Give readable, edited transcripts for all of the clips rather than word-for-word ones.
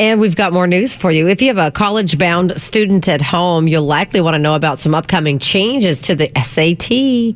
And we've got more news for you. If you have a college-bound student at home, you'll likely want to know about some upcoming changes to the SAT.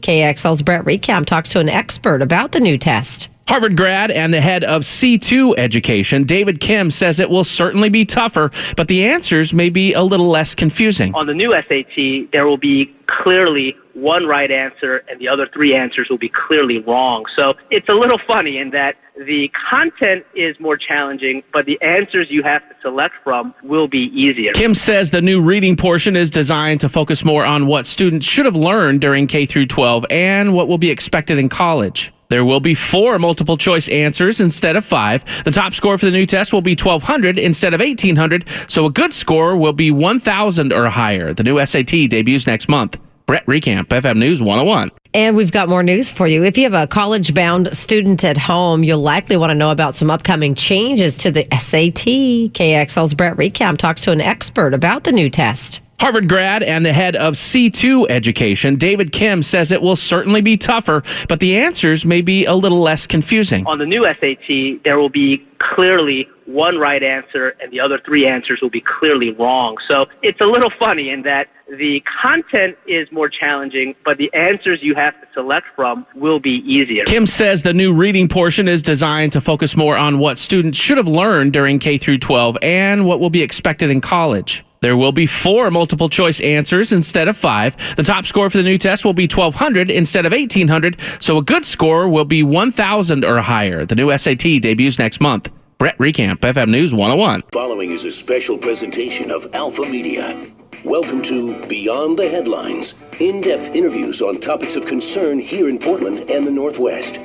KXL's Brett Recamp talks to an expert about the new test. Harvard grad and the head of C2 education, David Kim, says it will certainly be tougher, but the answers may be a little less confusing. On the new SAT, there will be clearly one right answer and the other three answers will be clearly wrong. So it's a little funny in that the content is more challenging, but the answers you have to select from will be easier. Kim says the new reading portion is designed to focus more on what students should have learned during K through 12 and what will be expected in college. There will be 4 multiple-choice answers instead of 5. The top score for the new test will be 1,200 instead of 1,800, so a good score will be 1,000 or higher. The new SAT debuts next month. Brett Recamp, FM News 101. And we've got more news for you. If you have a college-bound student at home, you'll likely want to know about some upcoming changes to the SAT. KXL's Brett Recamp talks to an expert about the new test. Harvard grad and the head of C2 education, David Kim, says it will certainly be tougher, but the answers may be a little less confusing. On the new SAT, there will be clearly one right answer and the other three answers will be clearly wrong. So it's a little funny in that the content is more challenging, but the answers you have to select from will be easier. Kim says the new reading portion is designed to focus more on what students should have learned during K through 12 and what will be expected in college. There will be 4 multiple-choice answers instead of 5. The top score for the new test will be 1,200 instead of 1,800, so a good score will be 1,000 or higher. The new SAT debuts next month. Brett Recamp, FM News 101. Following is a special presentation of Alpha Media. Welcome to Beyond the Headlines, in-depth interviews on topics of concern here in Portland and the Northwest.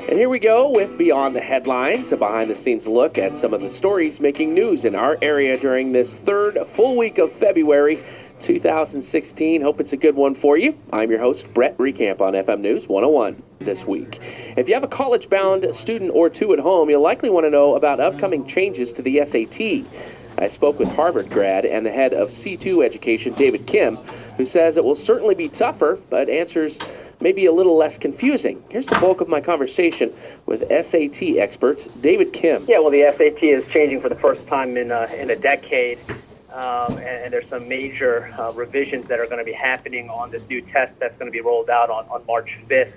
And here we go with Beyond the Headlines, a behind-the-scenes look at some of the stories making news in our area during this third full week of February 2016. Hope it's a good one for you. I'm your host, Brett Recamp on FM News 101 this week. If you have a college-bound student or two at home, you'll likely want to know about upcoming changes to the SAT. I spoke with Harvard grad and the head of C2 education, David Kim, who says it will certainly be tougher, but answers maybe a little less confusing. Here's the bulk of my conversation with SAT expert David Kim. Yeah, well, the SAT is changing for the first time in a decade, and there's some major revisions that are going to be happening on this new test that's going to be rolled out on March 5th.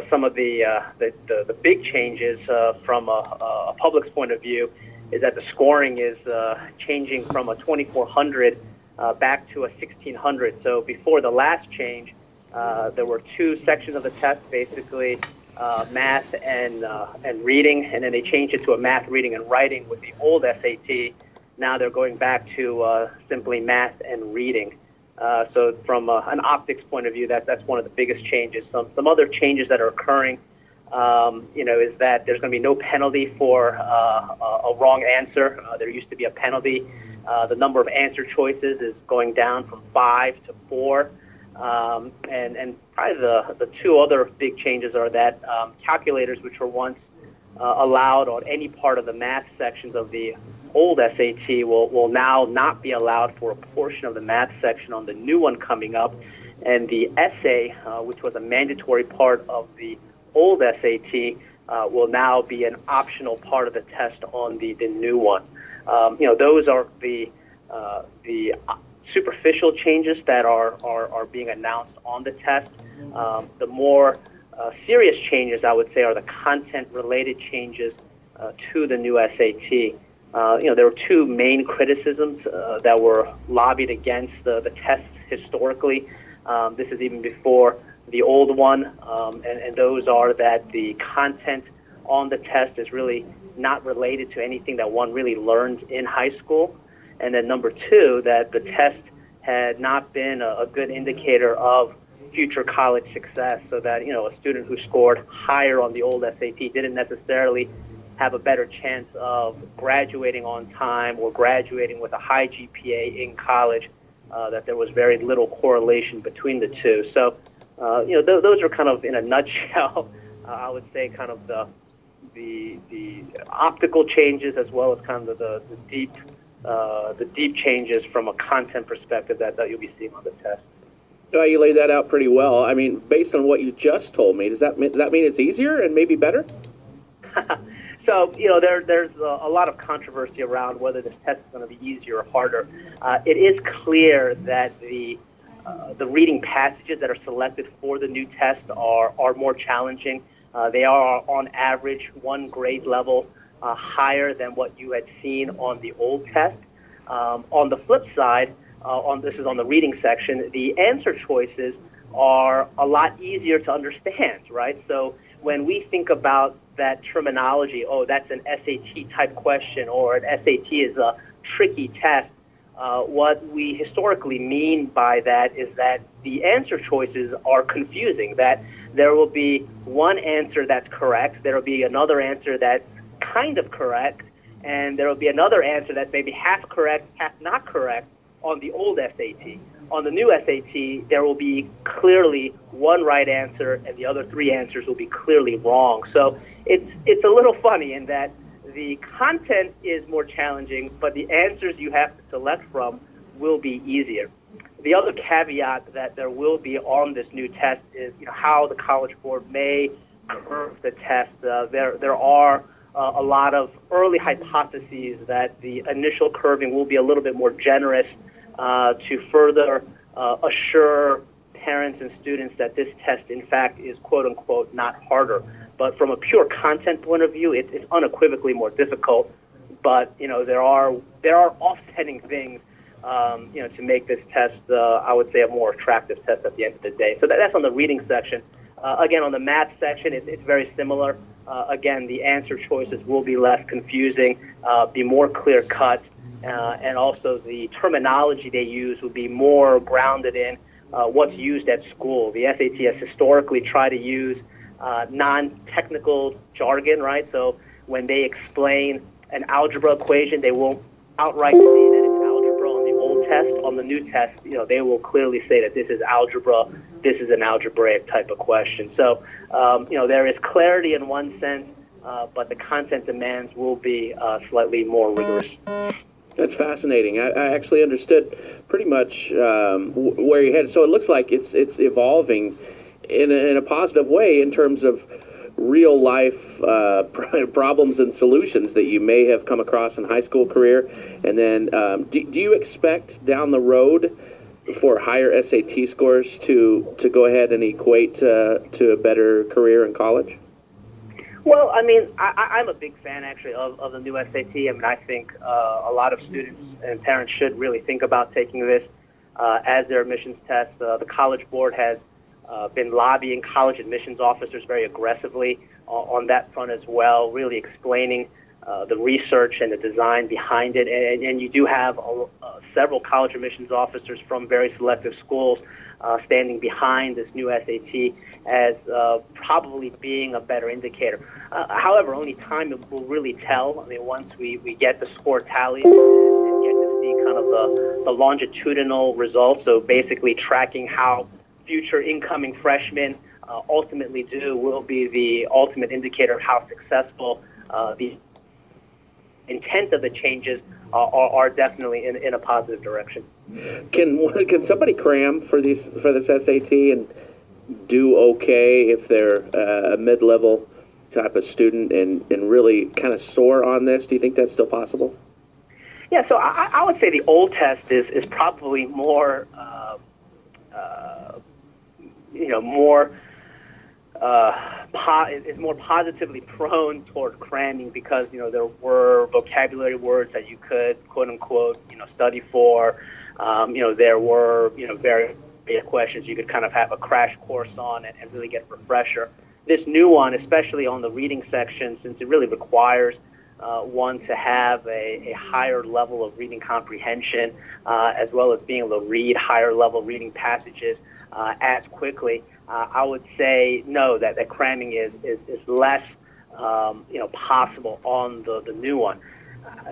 Some of the big changes from a public's point of view is that the scoring is changing from a 2,400 back to a 1,600. So before the last change, there were 2 sections of the test, basically math and reading, and then they changed it to a math, reading, and writing with the old SAT. Now they're going back to simply math and reading. So from an optics point of view, that's one of the biggest changes. Some other changes that are occurring, is that there's going to be no penalty for a wrong answer. There used to be a penalty. The number of answer choices is going down from 5 to 4. And probably the 2 other big changes are that calculators, which were once allowed on any part of the math sections of the old SAT, will now not be allowed for a portion of the math section on the new one coming up. And the essay, which was a mandatory part of the old SAT, will now be an optional part of the test on the new one. Those are the superficial changes that are being announced on the test. The more serious changes, I would say, are the content-related changes to the new SAT. There were 2 main criticisms that were lobbied against the test historically. This is even before the old one, and those are that the content on the test is really not related to anything that one really learned in high school. And then number 2, that the test had not been a good indicator of future college success, so that, a student who scored higher on the old SAT didn't necessarily have a better chance of graduating on time or graduating with a high GPA in college, that there was very little correlation between the 2. So, those are kind of, in a nutshell, I would say, kind of the optical changes as well as kind of the deep changes from a content perspective that you'll be seeing on the test. Well, you laid that out pretty well. I mean, based on what you just told me, does that mean it's easier and maybe better? So, there's a lot of controversy around whether this test is going to be easier or harder. It is clear that the reading passages that are selected for the new test are more challenging. They are, on average, one grade level higher than what you had seen on the old test. On the flip side, this is on the reading section, the answer choices are a lot easier to understand, right? So when we think about that terminology, oh, that's an SAT type question, or an SAT is a tricky test, what we historically mean by that is that the answer choices are confusing, that there will be one answer that's correct, there will be another answer that's kind of correct, and there will be another answer that's maybe half correct, half not correct on the old SAT. On the new SAT, there will be clearly one right answer, and the other three answers will be clearly wrong. So it's a little funny in that the content is more challenging, but the answers you have to select from will be easier. The other caveat that there will be on this new test is, how the College Board may curve the test. There are a lot of early hypotheses that the initial curving will be a little bit more generous to further assure parents and students that this test, in fact, is quote-unquote not harder. But from a pure content point of view, it's unequivocally more difficult. But there are offsetting things, to make this test, I would say, a more attractive test at the end of the day. So that's on the reading section. Again, on the math section, it's very similar. Again, the answer choices will be less confusing, be more clear-cut, and also the terminology they use will be more grounded in what's used at school. The SAT has historically tried to use non-technical jargon, right? So when they explain an algebra equation, they won't outright say that it's algebra on the old test. On the new test, they will clearly say that this is algebra, this is an algebraic type of question. So, there is clarity in one sense, but the content demands will be slightly more rigorous. That's fascinating. I actually understood pretty much where you headed. So it looks like it's evolving in a positive way in terms of real life problems and solutions that you may have come across in high school career. And then do you expect down the road for higher SAT scores to go ahead and equate to a better career in college? Well, I mean, I'm a big fan, actually, of the new SAT. I mean, I think a lot of students and parents should really think about taking this as their admissions test. The College Board has been lobbying college admissions officers very aggressively on that front as well, really explaining the research and the design behind it. And you do have several college admissions officers from very selective schools standing behind this new SAT as probably being a better indicator. However, only time will really tell. I mean, once we get the score tallies and get to see kind of the longitudinal results, so basically tracking how future incoming freshmen ultimately do, will be the ultimate indicator of how successful the intent of the changes are definitely in a positive direction. Can somebody cram for this SAT and do okay if they're a mid-level type of student and really kind of soar on this? Do you think that's still possible? Yeah, so I would say the old test is probably more is more positively prone toward cramming because there were vocabulary words that you could quote unquote study for. There were various questions you could kind of have a crash course on and really get a refresher. This new one, especially on the reading section, since it really requires one to have a higher level of reading comprehension, as well as being able to read higher level reading passages as quickly. I would say no, that cramming is less possible on the new one.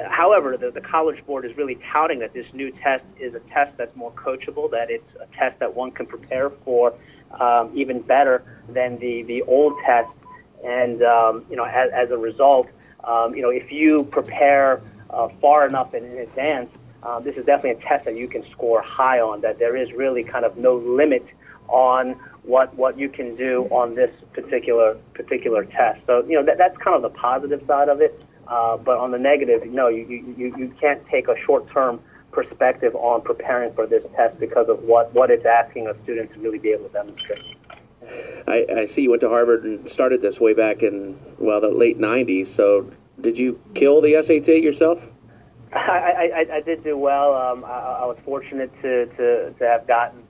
However, the College Board is really touting that this new test is a test that's more coachable, that it's a test that one can prepare for even better than the old test. And as a result, if you prepare far enough in advance, this is definitely a test that you can score high on, that there is really kind of no limit on what you can do on this particular test. So that's kind of the positive side of it. But on the negative, no, you can't take a short-term perspective on preparing for this test because of what it's asking a student to really be able to demonstrate. I see you went to Harvard and started this way back in, the late 90s. So did you kill the SAT yourself? I did do well. I was fortunate to have gotten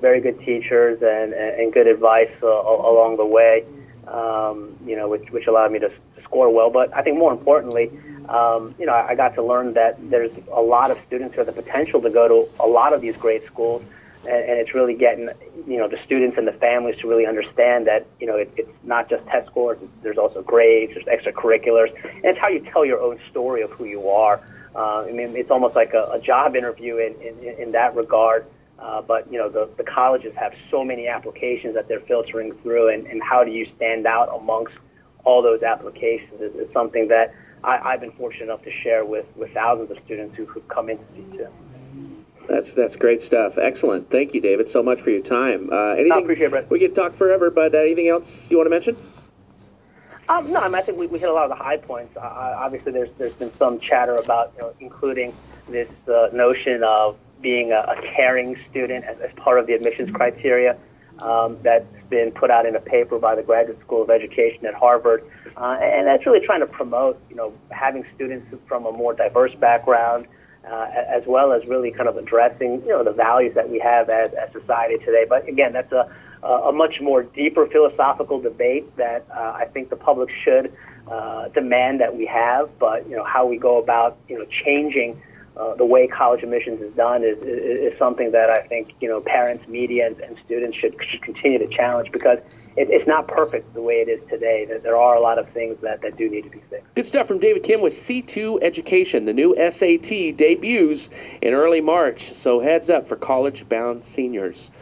very good teachers and good advice along the way, which allowed me to score well. But I think more importantly, I got to learn that there's a lot of students who have the potential to go to a lot of these great schools, and it's really getting the students and the families to really understand that it's not just test scores. There's also grades, there's extracurriculars, and it's how you tell your own story of who you are. It's almost like a job interview in that regard. But the colleges have so many applications that they're filtering through, and how do you stand out amongst all those applications is something that I've been fortunate enough to share with thousands of students who've come into C2. That's great stuff. Excellent. Thank you, David, so much for your time. Anything? I appreciate it, Brett. We could talk forever, but anything else you want to mention? No, I think we hit a lot of the high points. Obviously, there's been some chatter about including this notion of being a caring student as part of the admissions criteria that's been put out in a paper by the Graduate School of Education at Harvard, and that's really trying to promote having students from a more diverse background, as well as really kind of addressing the values that we have as society today. But again, that's a much more deeper philosophical debate that I think the public should demand that we have. But how we go about changing the way college admissions is done is something that I think parents, media, and students should continue to challenge, because it's not perfect the way it is today. There are a lot of things that do need to be fixed. Good stuff from David Kim with C2 Education. The new SAT debuts in early March, so heads up for college-bound seniors.